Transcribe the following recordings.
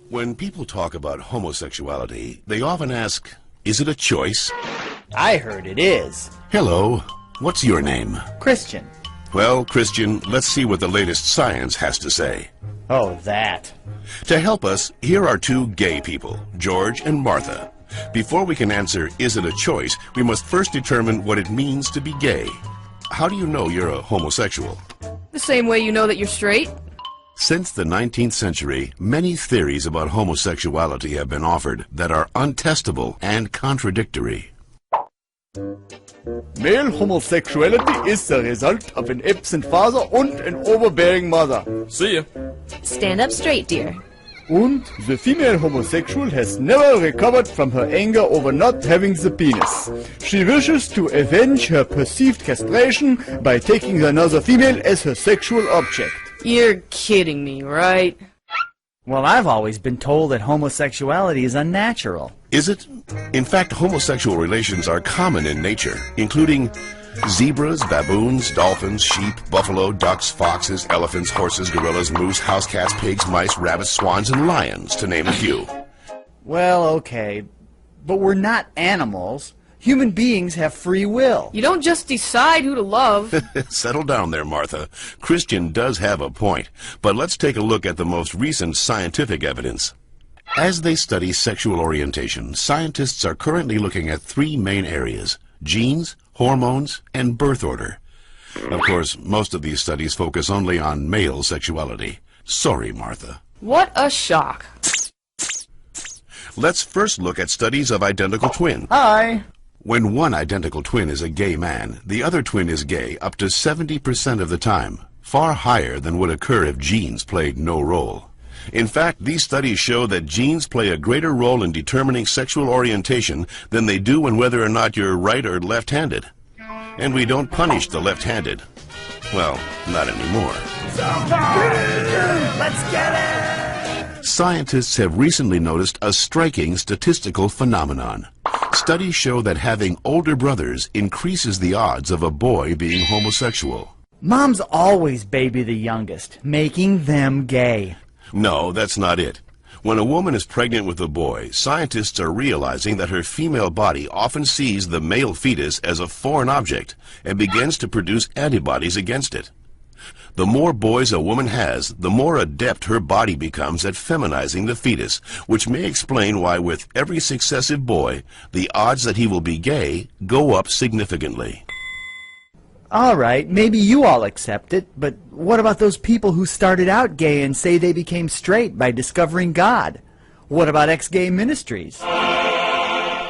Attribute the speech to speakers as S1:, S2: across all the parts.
S1: When people talk about homosexuality, they often ask, is it a choice?
S2: I heard it is.
S1: Hello, what's your name?
S2: Christian.
S1: Well, Christian, let's see what the latest science has to say.
S2: Oh, that.
S1: To help us, here are two gay people, George and Martha. Before we can answer, is it a choice, we must first determine what it means to be gay. How do you know you're a homosexual?
S3: The same way you know that you're straight.
S1: Since the 19th century, many theories about homosexuality have been offered that are untestable and contradictory.
S4: Male homosexuality is the result of an absent father and an overbearing mother.
S5: See ya.
S6: Stand up straight, dear.
S4: And the female homosexual has never recovered from her anger over not having the penis. She wishes to avenge her perceived castration by taking another female as her sexual object.
S3: You're kidding me, right?
S2: Well, I've always been told that homosexuality is unnatural.
S1: Is it? In fact, homosexual relations are common in nature, including zebras, baboons, dolphins, sheep, buffalo, ducks, foxes, elephants, horses, gorillas, moose, house cats, pigs, mice, rabbits, swans, and lions, to name a few.
S2: Well, okay, but we're not animals. Human beings have free will.
S3: You don't just decide who to love.
S1: Settle down there, Martha. Christian does have a point, but let's take a look at the most recent scientific evidence. As they study sexual orientation, scientists are currently looking at three main areas: genes, hormones, and birth order. Of course, most of these studies focus only on male sexuality. Sorry, Martha.
S3: What a shock.
S1: Let's first look at studies of identical twins.
S2: Hi.
S1: When one identical twin is a gay man, the other twin is gay up to 70% of the time, far higher than would occur if genes played no role. In fact, these studies show that genes play a greater role in determining sexual orientation than they do in whether or not you're right or left-handed. And we don't punish the left-handed. Well, not anymore.
S2: Let's get it!
S1: Scientists have recently noticed a striking statistical phenomenon. Studies show that having older brothers increases the odds of a boy being homosexual.
S2: Moms always baby the youngest, making them gay.
S1: No, that's not it. When a woman is pregnant with a boy, scientists are realizing that her female body often sees the male fetus as a foreign object and begins to produce antibodies against it. The more boys a woman has, the more adept her body becomes at feminizing the fetus, which may explain why with every successive boy, the odds that he will be gay go up significantly.
S2: All right, maybe you all accept it, but what about those people who started out gay and say they became straight by discovering God? What about ex-gay ministries?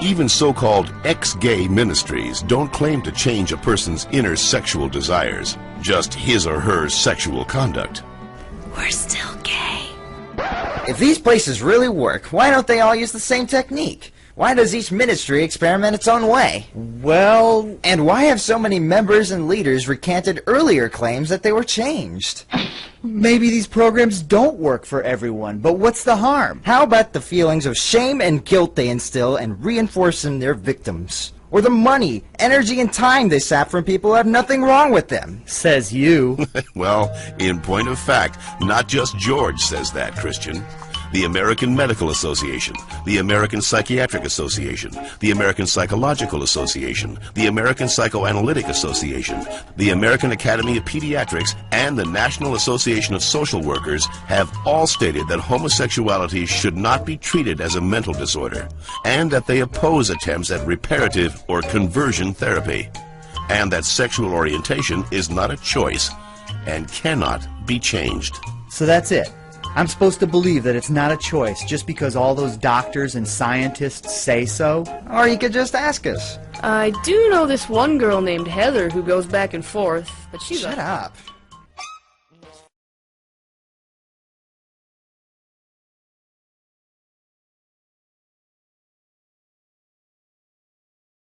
S1: Even so-called ex-gay ministries don't claim to change a person's inner sexual desires, just his or her sexual conduct.
S6: We're still gay.
S7: If these places really work, why don't they all use the same technique? Why does each ministry experiment its own way?
S2: Well...
S7: And why have so many members and leaders recanted earlier claims that they were changed?
S2: Maybe these programs don't work for everyone, but what's the harm?
S7: How about the feelings of shame and guilt they instill and reinforce in their victims? Or the money, energy, and time they sap from people who have nothing wrong with them?
S2: Says you.
S1: Well, in point of fact, not just George says that, Christian. The American Medical Association, the American Psychiatric Association, the American Psychological Association, the American Psychoanalytic Association, the American Academy of Pediatrics, and the National Association of Social Workers have all stated that homosexuality should not be treated as a mental disorder, and that they oppose attempts at reparative or conversion therapy, and that sexual orientation is not a choice and cannot be changed.
S2: So that's it. I'm supposed to believe that it's not a choice just because all those doctors and scientists say so?
S7: Or you could just ask us.
S3: I do know this one girl named Heather who goes back and forth, but she's
S7: Shut up.